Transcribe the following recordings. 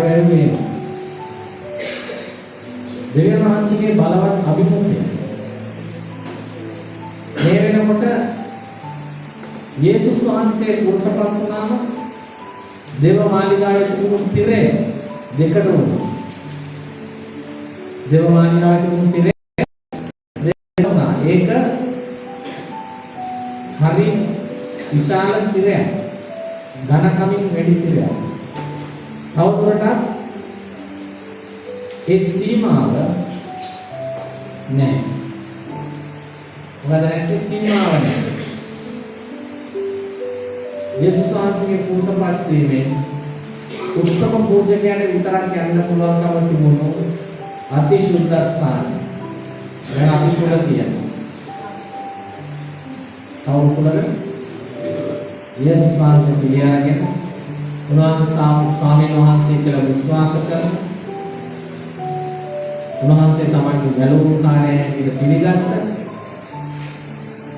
වැවෙන්නේ දෙවියන් වහන්සේගේ බලවත් අභිමුඛය. මේ වෙනකොට යේසුස් වහන්සේ කුරුසපත් වුණාම දේව මාලිගාවේ තිබුණු තිරය දෙකට වුණා. දේව මාලිගාවේ තිබුණු තිරය දෙකට වුණා. ඒක හරි විශාල තිරයක්. ඝන කමින් වැඩි තිරයක්. තවදුරටත් ඒ සීමාව නැහැ. මොකද නැත්නම් සීමාව නැහැ. යේසුස් වහන්සේගේ කුරුසපත් වීමෙන් උත්තම පූජකයන් විතරක් යන්න පුළුවන්කම තිබුණු අතිශුද්ධ ස්ථාන. දැන් අපි තුල කියන්නේ. කවුරු තුලද? යේසුස් වහන්සේ පිළිඅරගෙන උන්වහන්සේ ස්වාමීන් වහන්සේ කියලා විශ්වාස කරන උන්වහන්සේ තමයි ගැලවුම් කාර්යය හැටියට පිළිගත්ත.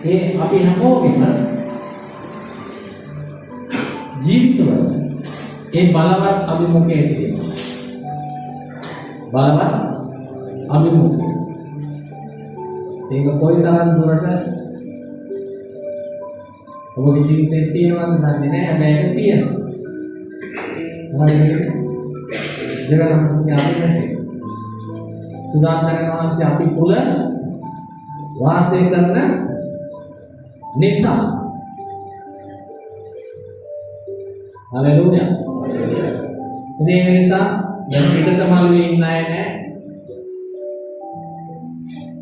ඒ අපි හැමෝගෙම ජීවිතවල ඒ බලවත් අභිමුඛය තියෙනවා. බලවත් අභිමුඛය. ඒක කොයිතරම් දුරට ඔබගේ ජීවිතේ තියෙනවද දන්නේ නැහැ. හැබැයි ඒක තියෙනවා. මොකද දෙවියන් වහන්සේ අභිමුඛය. සුදානකරන වහන්සේ අපි තුල වාසය කරන නිසා. හලෙලූයා. ඉතින් ඒ නිසා දැන් පිටතමල්ලේ ඉන්න අය නැහැ.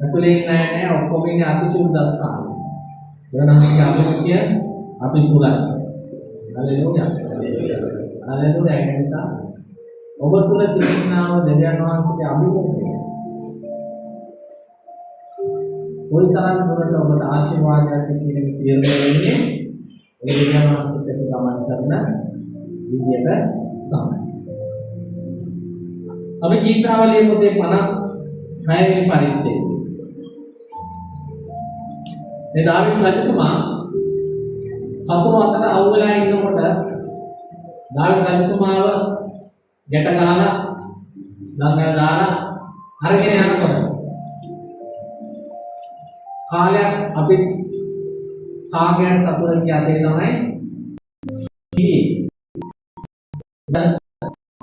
අතුලේ ඉන්න අය නැහැ. ඔක්කොම ඉන්නේ අතිශුද්ධ ස්ථාන. දෙවනස්ගේ අභිමුඛය අපි තුලයි. හලෙලූයා. හලෙලූයා. ඒ නිසා ඔබ තුල තිබෙනා දෙවියන් වහන්සේගේ අභිමුඛය කොයිතරම් දුරට ඔබට ආශිර්වාදයක් කියන එක තීරණය වෙන්නේ ඒ දෙවියන් වහන්සේත් එක්ක ගමන් කරන විදියට තමයි. අපි ගීතාවලියේ පොතේ 56 වෙනි පරිච්ඡේදය. මේ දාවිද් රජතුමා සතුරු අතර අවු වෙලා ඉන්නකොට දාවිද් රජතුමාව ගැට ගහලා ළඟට දාලා අරගෙන යනකොට කාලයක් අපි කාගයන් සතුරන්ගේ අතේ තමයි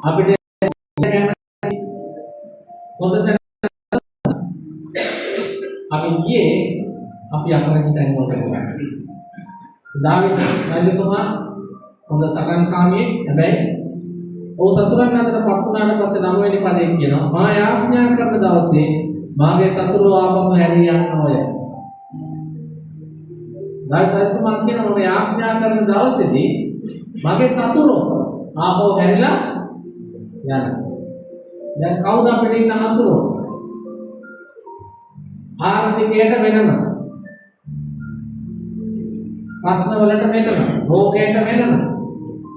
අපිට හොඳට අපි ගියේ අපි අකමැති තැන් වලට ගියා. දාවිද් රජතුමා හොඳ සකන්කාමියෙක්. හැබැයි ඔහු සතුරන් අතරපත් වුණාට පස්සේ 9 වෙනි පදයේ කියනවා මා යාඥා කරන දවසේ මාගේ සතුරු ආපසු හැරී යන්නෝය. දාවිද් රජතුමා කියනවා මම යාඥා කරන දවසේදී මගේ සතුරු ආපහු හැරිලා යනවා. දැන් කවුද අපිට ඉන්න හතුරු? ආර්ථිකයට වෙනම, ප්‍රශ්න වලට වෙනම, රෝගයට වෙනම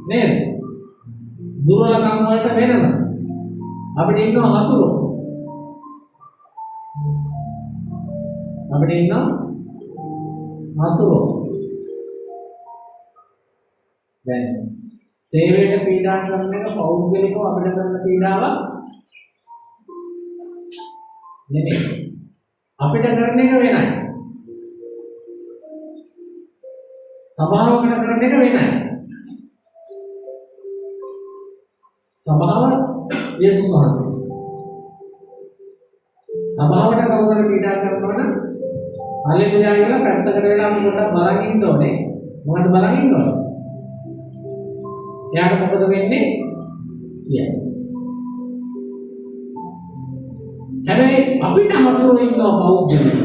නේද? දුර්වලකම් වලට වෙනම අපිට ඉන්න හතුරු. අපිට ඉන්න හතුරු. දැන් සේවයට පීඩා කරන එක පෞද්ගලිකව අපිට කරන පීඩාවක් නෙමෙයි. අපිට කරන එක වෙනයි. සභාවකට කරන එක වෙනයි. සභාව යේසුස් වහන්සේ. සභාවට කවුරුහරි පීඩා කරනවා නම් හලෙලුයා කියලා පැත්තකට වෙලා පොඩ්ඩක් බලන් ඉන්න ඕනේ. මොකද බලන් ඉන්න ඕනේ? එයාට මොකද වෙන්නේ කියන්නේ. හැබැයි අපිට හතුරු ඉන්නවා පෞද්ගලිකව.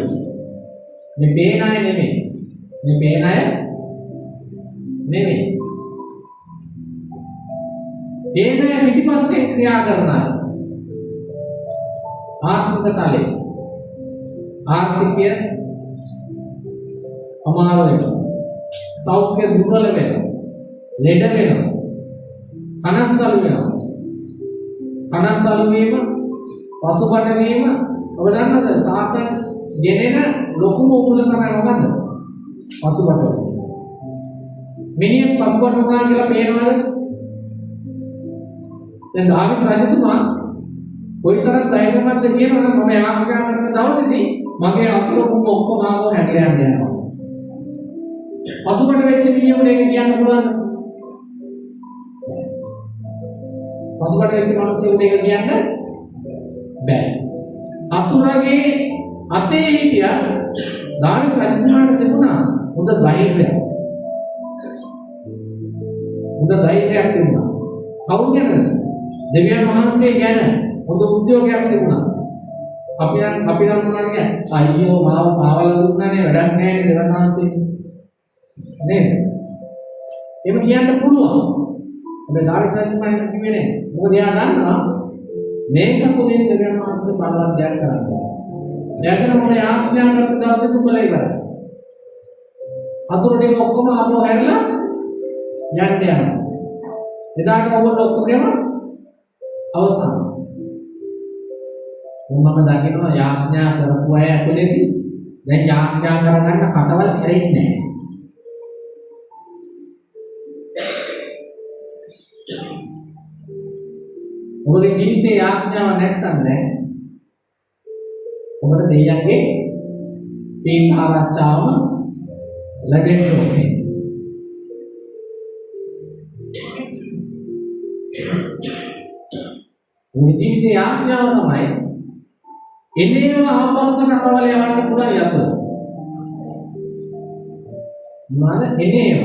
මේ පේන අය නෙමෙයි. මේ පේන අය නෙමෙයි. පේන අය පිටිපස්සේ ක්‍රියා කරන අය. ආත්මික තලයේ ආර්ථිකය අමාරු වෙනවා. සෞඛ්‍ය දුර්වල වෙනවා. ලෙඩ වෙනවා. කනස්සලු වෙනවා. කනස්සලු වීම, පසුබට වීම ඔබ දන්නවද? සාතන් ගෙනෙන ලොකුම උගුල තමයි මොකද්ද? පසුබට. මිනිහෙක් පසුබට වුණා කියලා පේනවද? දැන් දාවිත් රජතුමා කොයිතරම් ධෛර්යවත්ද කියනවනම් මම යාඥා කරන දවසේදී මගේ අතුරු කුඹ ඔක්කොම ආවෝ හැදලා යනවා. පසුබට වෙච්ච මිනිහෙකුට ඒක කියන්න පුළුවන්ද? පසුබට වෙච්ච මිනිහෙකුට ඒක කියන්න බෑ. අතුරුගේ අතේ හිටියා දාවිත් රජතුමාට තිබුණා හොඳ ධෛර්යයක්. හොඳ ධෛර්යයක් තිබුණා. කවුරු ගැනද? දෙවියන් වහන්සේ ගැන හොඳ උද්‍යෝගයක් තිබුණා. අපි නම් මොනවද අයියෝ මාව පාවල දුන්නානේ වැඩක් නැහැ නේ දෙවියන් වහන්සේ. නේද? එහෙම කියන්න පුළුවන්. හැබැයි දාවිත් රජතුමා කිව්වේ නෑ. මොකද එයා දන්නවා මේක තුලින් දෙවියන් වහන්සේ බලවත් දෙයක් කරන්නේ. දැන් මොන යාඥා කරපු දවසේ තුල ඉවරයි. අතුරු ටික ඔක්කොම ආපහු හැරිලා යන්න යනවා. එදාට ඔයගොල්ලෝ ඔක්කොගේම අවසන්. මම දකිනවා යාඥා කරපු අය ඇතුලේදී දැන් යාඥා කරගන්න කටවල් ඇරෙන්නේ නැහැ. ඔබගේ ජීවිතේ යාඥාව නැත්තම් දැන් ඔබට දෙයියන්ගේ පින් ආරක්ෂාව ලැබෙන්න ඕනේ. ඔබගේ ජීවිතේ යාඥාව තමයි එනේව ආපස්සට කරවල යවන්න පුළුවන් යතුරු. මොනවාද එනේව?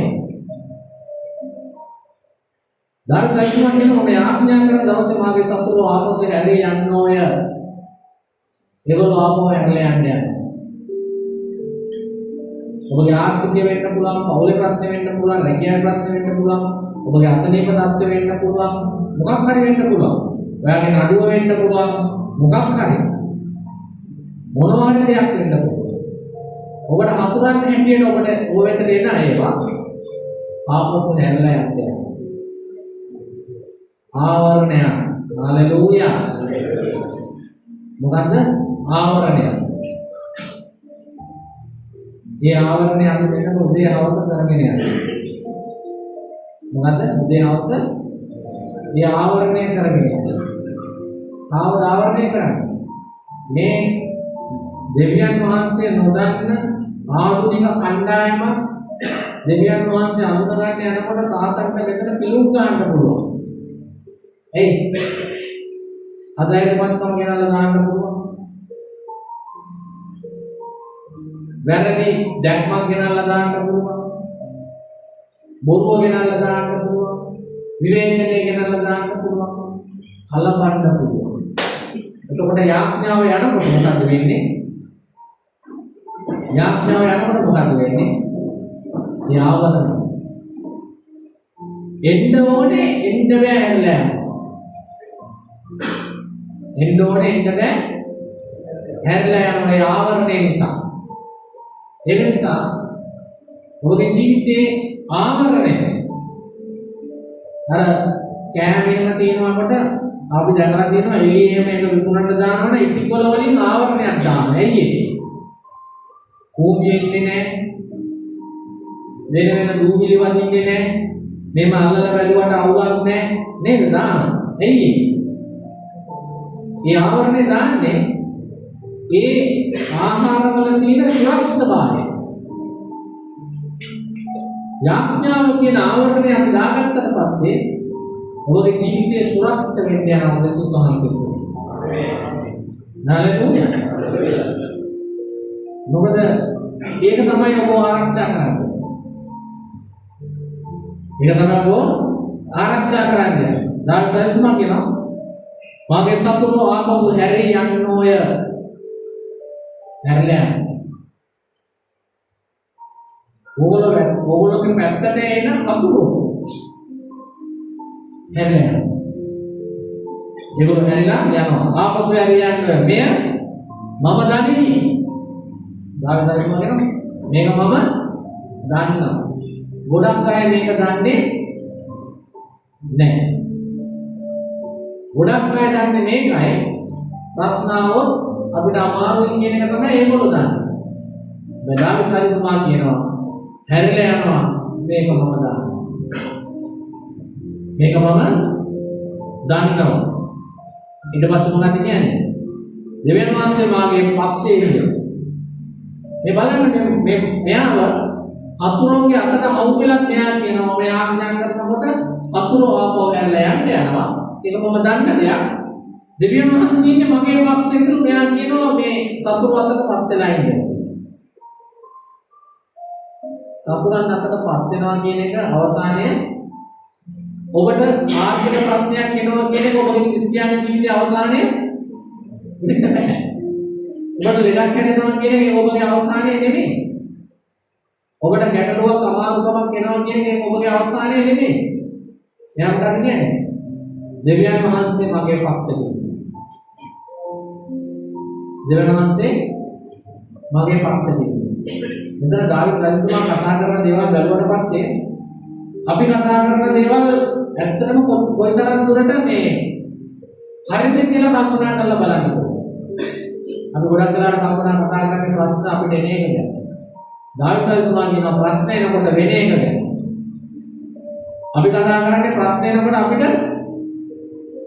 දාවිත් රජතුමා කියනවා මේ ආඥා කරන දවසේ මාගේ සතුරු ආපස්සට හැරී යන්නෝය. ඒගොල්ලෝ ආපහු හැරලා යන්න යනවා. ඔබගේ ආර්ථිකය වෙන්න පුළුවන්, පෞලේ ප්‍රශ්න වෙන්න පුළුවන්, රැකියාවේ ප්‍රශ්න වෙන්න පුළුවන්, ඔබගේ අසනීප තත්ත්ව වෙන්න පුළුවන්, මොකක් හරි වෙන්න පුළුවන්. ඔයාගේ නඩුව වෙන්න පුළුවන්, මොකක් හරි. මොනවා හරි දෙයක් වෙන්න පුළුවන්. ඔබට හතුරන් හැටියට ඔබ වෙතට එන ඒවා ආපස්සට හැරලා යන්න. ආවරණය. හalleluya. මොකද්ද? ආවරණය. මේ ආවරණය අපි මෙතන උදේ හවස කරගෙන යනවා. මොකද්ද? උදේ හවස මේ ආවරණය කරගෙන යනවා. ආවද ආවරණය කරන්නේ. මේ දෙවියන් වහන්සේ නොදන්න ආධුනික කණ්ඩායම දෙවියන් වහන්සේ අනුත ගන්න යනකොට සාතන්ට මෙතන පිළුම් ගන්න පුළුවන්. එයි අධෛර්යමත්කම ගෙනල්ලා දාන්න පුළුවන්. වැරදි දැක්මක් ගෙනල්ලා දාන්න පුළුවන්. බොරුව ගෙනල්ලා දාන්න පුළුවන්. විවේචනය ගෙනල්ලා දාන්න පුළුවන්. කලබන්න පුළුවන්. එතකොට යාඥාව යනකොට මොකද වෙන්නේ? යාඥාව යනකොට මොකද වෙන්නේ? යාවරණ. එන්න ඕනේ එන්න බෑ හැල්ලා. එන්න ඕනේ එන්න බෑ හැල්ලා යනවා යාවරණය නිසා. ඒ නිසා ඔබගේ ජීවිතයේ ආවරණය අර කෑමේම තියෙනකොට අපි දැකලා තියෙනවා එළියේම එක විකුණන්න දානවනේ ඉටිකොල වලින් ආවරණයක් දානවා. ඇයි ඒ? කෝඹියෙන්නේ නැහැ. වෙන වෙන දූවිලි වදින්නේ නැහැ. මේම අල්ලලා බැලුවට අවුලක් නැහැ නේද දානවා. ඇයි ඒ? ඒ ආවරණය දාන්නේ ඒ ආහාරවල තියෙන සුරක්ෂිතභාවය. යාඥාව කියන ආවරණය අපි දාගත්තට පස්සේ ඔබගේ ජීවිතයේ සුරක්ෂිත වෙන්න යනවා යේසුස් වහන්සේ. හalleluya. මොකද ඒක තමයි ඔබ ආරක්ෂා කරන්නේ. ඒක තමයි ඔබ ආරක්ෂා කරන්නේ. දාවිත් රජතුමා කියනවා මාගේ සතුරු ආපසු හැරී යන්නෝය. හැරලා ඕගොල්ලෝගේ පැත්තට එන අතුරු හැරලා ඒගොල්ලෝ හැරිලා යනවා. ආපසු හැරී යන්න මෙය මම දනිමි. දාවිත් රජතුමා කියනවා මේක මම දන්නවා. ගොඩක් අය මේක දන්නේ නැහැ. ගොඩක් අය දන්නේ මේකයි ප්‍රශ්නාවොත් අපිට අමාරුයි කියන එක තමයි ඒගොල්ලෝ දන්නේ. දාවිත් රජතුමා කියනවා හැරිලා යනවා මේක මම දන්නවා. මේක මම දන්නවා. ඊට පස්සේ මොකද කියන්නේ? දෙවියන් වහන්සේ මාගේ පක්ෂයේ ඉන්නවා. මේ බලන්න මෙයාව අතුරුන්ගේ අතට අවු කියලා මෙයා කියනවා මෙයා ආඥා කරනකොට අතුරු ආපහු ඇරලා යනවා. ඒක මම දන්න දෙයක්. දෙවියන් වහන්සේ ඉන්නේ මගේ පක්ෂයේ කියලා මෙයා කියනවා මේ සතුරු අතටපත් වෙලා ඉන්නේ. සතුරන් අතටපත් වෙනවා කියන එක අවසානයේ ඔබට ආර්ථික ප්‍රශ්නයක් එනවා කියන එක ඔබගේ ක්‍රිස්තියානි ජීවිතයේ අවසානයේ වෙන්න බෑ. ඔබට ලෙඩක් හැදෙනවා කියන එක ඔබගේ අවසානයේ නෙමෙයි. ඔබට ගැටලුවක් අමාරුකමක් එනවා කියන එක ඔබගේ අවසානයේ නෙමෙයි. එයා මොකද කියන්නේ? දෙවියන් වහන්සේ මගේ පක්ෂේ. දෙවියන් වහන්සේ මගේ පක්ෂේ. මෙතන දාවිත් රජතුමා කතා කරන දේවල් බැලුවට පස්සේ අපි කතා කරන දේවල් ඇත්තටම කොයිතරම් දුරට මේ හරිද කියලා කල්පනා කරලා බලන්න ඕනේ. අපි ගොඩක් වෙලාවට කල්පනා කතා කරන්නේ ප්‍රශ්න අපිට එන එක ගැන. දාවිත් රජතුමා කියන ප්‍රශ්න එනකොට වෙන එක ගැන. අපි කතා කරන්නේ ප්‍රශ්න එනකොට අපිට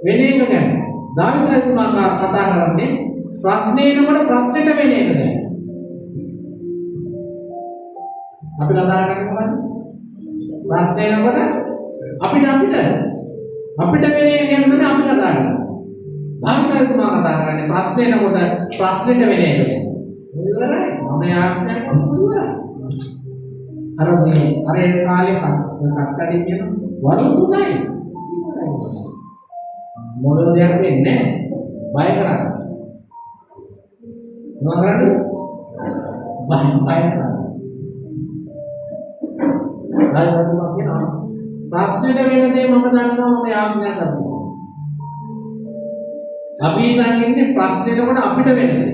වෙන එක ගැන. දාවිත් රජතුමා කතා කරන්නේ ප්‍රශ්න එනකොට ප්‍රශ්නෙට වෙන එක ගැන. අපි කතා කරන්නේ මොකද්ද? ප්‍රශ්න එනකොට අපිට වෙන එක ගැන තමයි අපි කතා කරන්නේ. දාවිත් රජතුමා කතා කරන්නේ ප්‍රශ්න එනකොට ප්‍රශ්නෙට වෙන එක ගැන. ඉවරයි. මම ආඥා කරනවා ඉවරයි. අර ඒ කාලේ කට්ටඩි කියන වරු තුනයි. ඉවරයි. මොන දෙයක් වෙන්නේ නැහැ. බය කරන්නේ. මොනවා කරන්නේ? බය කරන්නේ. රජතුමා කියනවා ප්‍රශ්නෙට වෙන දේ මම දන්නවා මම ආඥා කරනවා. අපි දැන් ඉන්නේ ප්‍රශ්නෙට අපිට වෙන දේ.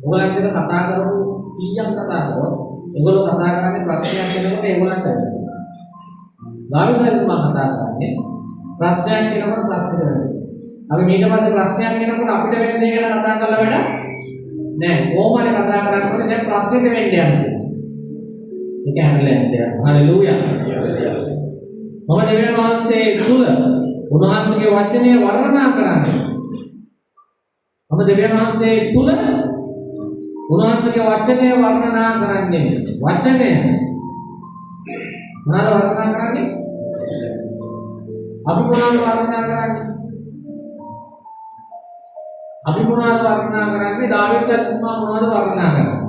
ඔයගොල්ලන්ට කතා කරමු 100ක් කතා කරමු. ඒගොල්ලෝ කතා කරන්නේ ප්‍රශ්නයක් වෙනකොට ඒගොල්ලන්ට වෙනවා. දාවිත් රජතුමා කතා කරන්නේ ප්‍රශ්නයක් වෙනකොට ප්‍රශ්නෙට වෙනවා. අපි ඊට පස්සේ ප්‍රශ්නයක් වෙනකොට අපිට වෙන දේ ගැන කතා කරලා වැඩ නෑ. කොහොමද කතා කරන්නේ දැන් ප්‍රශ්නෙට වෙන්න යන්නේ. ඒක හැරලා යන්නේ. හalleluya. මම දෙවියන් වහන්සේ තුල උන්වහන්සේගේ වචනය වර්ණනා කරන්නේ. මම දෙවියන් වහන්සේ තුල උන්වහන්සේගේ වචනය වර්ණනා කරන්නේ. වචනය මොනවාද වර්ණනා කරන්නේ? අපි මොනවාද වර්ණනා කරන්නේ? අපි මොනවාද වර්ණනා කරන්නේ? දාවිත් රජතුමා මොනවාද වර්ණනා කරන්නේ?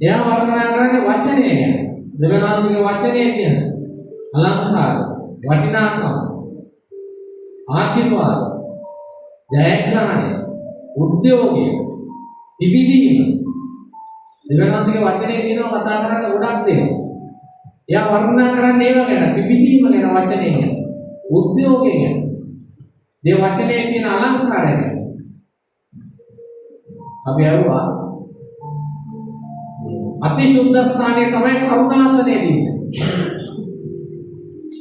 එයා වර්ණනා කරන්නේ වචනය ගැන. දෙවියන් වහන්සේගේ වචනය කියන අලංකාර, වටිනාකම, ආශිර්වාද, ජයග්‍රහණය, උද්‍යෝගය, ඉබිදීම. දෙවියන් වහන්සේගේ වචනේ කියනවා කතා කරන්න ගොඩක් දේවල්. එයා වර්ණනා කරන්නේ ඒව ගැන, ඉබිදීම ගැන වචනේ ගැන, උද්‍යෝගය ගැන. මේ වචනේ කියන අලංකාරය ගැන. අපි අරුවා අතිශුද්ධ ස්ථානයේ තමයි කරුණාසනේ දෙන්නේ.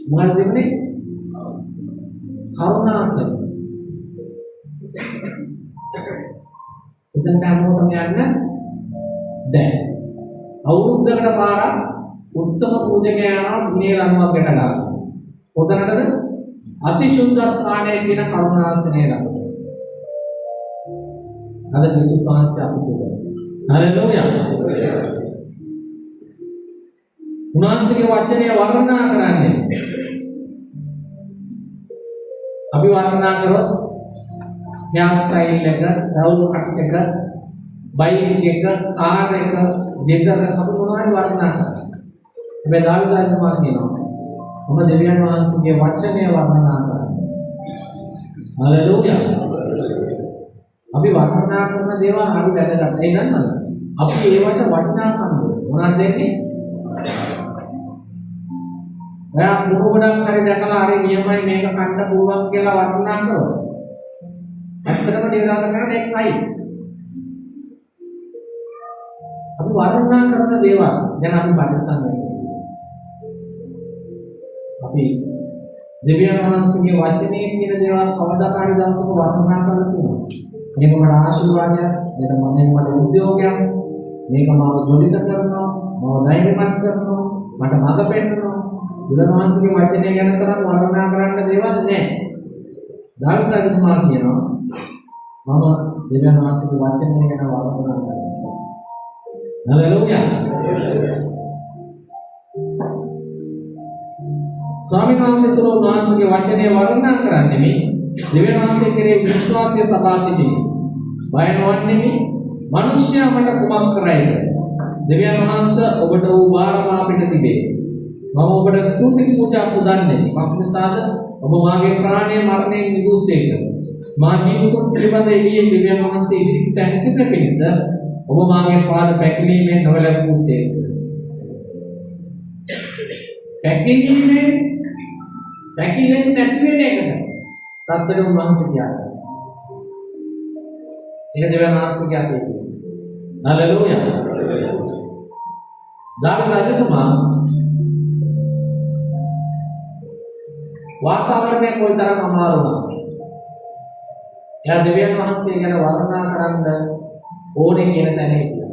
මොකද දෙන්නේ? කරුණාසන. එතනට හැමෝටම යන්න දැන් අවුරුද්දකට පාරක් උත්තම පූජකයා යනවා දිනේ රණුවක් ගැට ගන්න. කොතනටද? අතිශුද්ධ ස්ථානයේ තියෙන කරුණාසනේ ළඟට. අද යේසුස් වහන්සේ අපිට හalleluya. උන්වහන්සේගේ වචනය වර්ණනා කරන්නේ. අපි වර්ණනා කරොත් hear style එක, රවුල් කට් එක, බයික් එක, කාර් එක, ගෙදර අපි මොනවද වර්ණනා කරන්නේ. හැබැයි දාවිත් රජතුමා කියනවා මම දෙවියන් වහන්සේගේ වචනය වර්ණනා කරන්නේ. හalleluya. අපි වර්ණනා කරන දේවල් හරි වැදගත්. ඒ නන්නද? අපි ඒවට වටිනාකම් මොනවද දෙන්නේ? ඔයා මොකටද හරි දැකලා හරි නියමයි මේක කන්න පුළුවන් කියලා වර්ණනා කරනවා. ඇත්තටම නිරාද කරන එකයි. අපි වර්ණනා කරන දේවල් ගැන අපි පරිස්සම් වෙන්න. අපි දෙවියන් වහන්සේගේ වචනේ තියෙන දේවල් කවදාකහරි දවසක වර්ණනා කරලා තියෙනවා. මේක මට ආශිර්වාදයක්, මේක මට උද්‍යෝගයක්, මේක මාව ජොලිත කරනවා, මාව ධෛර්යමත් කරනවා, මට මඟ පෙන්නනවා. බුදුරජාණන්සේගේ වචනය ගැන තරම් වර්ණනා කරන්න දේවල් නැහැ. දාවිද රජතුමා කියනවා මම බුදුරජාණන්සේගේ වචනය ගැන වර්ණනා කරනවා. හලෙලූයා. ස්වාමීන් වහන්සේ තුළ උන්වහන්සේගේ වචනය වර්ණනා කරන්නේ මේ දෙවියන් වහන්සේ කෙරෙහි විශ්වාසය තබා සිටින. බය නොවන්නේ මිනිස්යා මට කුමක් කරයිද? දෙවියන් වහන්සේ ඔබට වූ බාරම අපිට තිබේ. මම ඔබට ස්තුති පූජා පුදන්නේ. මක්නිසාද ඔබ මාගේ ප්‍රාණය මරණයෙන් නිදුසේක. මා ජීවිත පිළිබඳ එළියේ දෙවියන් වහන්සේ ඉදිරියට ඇසිත පිණිස ඔබ මාගේ පාද පැකිලීමෙන් නොවැළකූසේක. පැකිලෙන්නේ නැති වෙන එකට තත්ත්වෙ උන්වහන්සේ කියනවා. ඒක දෙවියන් වහන්සේගේ අතේ තියෙනවා. හලෙලූයා. දාවිද රජතුමා වාතාවරණය කොයිතරම් අමාරු වුණාද? එයා දෙවියන් වහන්සේ ගැන වර්ණනා කරන්න ඕනේ කියන තැන හිටියා.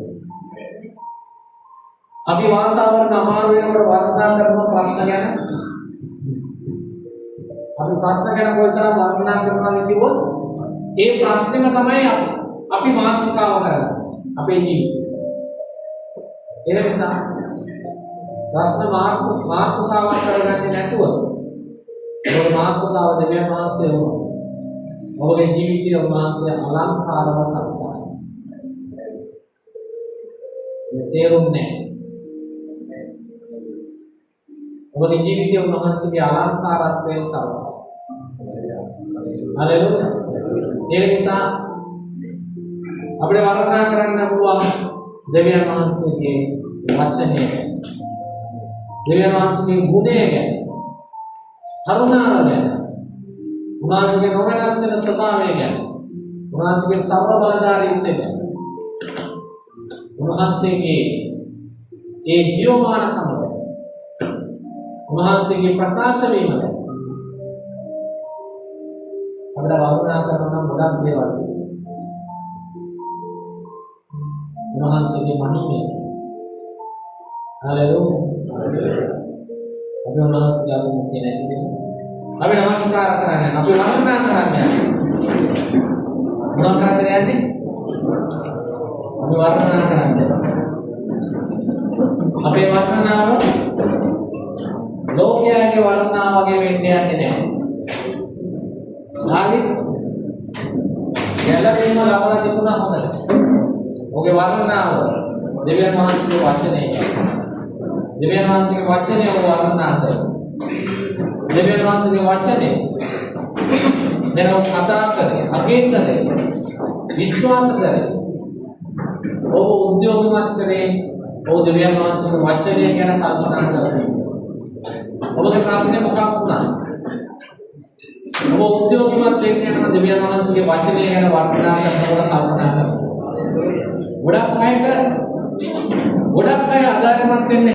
අපි වාතාවරණ අමාරු වෙනකොට වර්ණනා කරන ප්‍රශ්න ගැන අපි ප්‍රශ්න ගැන කොයිතරම් වර්ණනා කරනවද කිව්වොත් ඒ ප්‍රශ්නෙම තමයි අපි මාතෘකාව කරගන්නේ අපේ ජීවිතේ. ඒ නිසා ප්‍රශ්න මාතෘකාවක් කරගන්නේ නැතුව ඔබ මාතෘකාව දෙවියන් වහන්සේ ඔබගේ ජීවිතයේ වහන්සේ අලංකාරව සකසනවා. මේ තේරුන්නේ ඔබගේ ජීවිතයේ වහන්සේගේ අලංකාරත්වයෙන් සකසනවා. හලෙලූයා. ඒ නිසා අපිට වර්ණනා කරන්න පුළුවන් දෙවියන් වහන්සේගේ වචනය දෙවියන් වහන්සේගේ ගුණය ගැන කරුණාව ගැන උන්වහන්සේගේ නොවෙනස් වෙන ස්වභාවය ගැන උන්වහන්සේගේ සර්ව බලධාරීත්වය ගැන උන්වහන්සේගේ ඒ ජීවමානකම ගැන උන්වහන්සේගේ ප්‍රකාශ වීම ගැන අපිට වර්ණනා කරන ගොඩක් දේවල් උන්වහන්සේගේ මහිමය. හලෙලූයා. අපි උන්වහන්සේගේ අනුමැතිය නැතිද? අපි නමස්කාර කරන්නේ අපි වන්දනා කරන්නේ. මොනවා කරන්නේ යන්නේ? අපි වන්දනා කරන්නේ. අපේ වන්දනාව ලෝකයාගේ වන්දනාව වගේ වෙන්න යන්නේ නැහැ. හරි? ගැලවීම ලබලා තිබුණා හොඳට. ඔගේ වර්ණනාව දෙවියන් වහන්සේගේ වචනය. දෙවියන් වහන්සේගේ වචනය ඔබ වර්ණනා කරනවා. දෙවියන් වහන්සේගේ වචනය ගැන කතා කරේ, අගය කරේ, විශ්වාස කරේ. ඔබ උද්‍යෝගමත් කරේ, ඔබ දෙවියන් වහන්සේගේ වචනය ගැන කල්පනා කරේ. ඔබගේ ප්‍රශ්නේ මොකක් වුණා? ඔබ උද්‍යෝගමත් වෙන්න යන දෙවියන් වහන්සේගේ වචනය ගැන වර්ණනා කරනකොට කල්පනා කරනවා. ගොඩක් අය අදාළමත් වෙන්නේ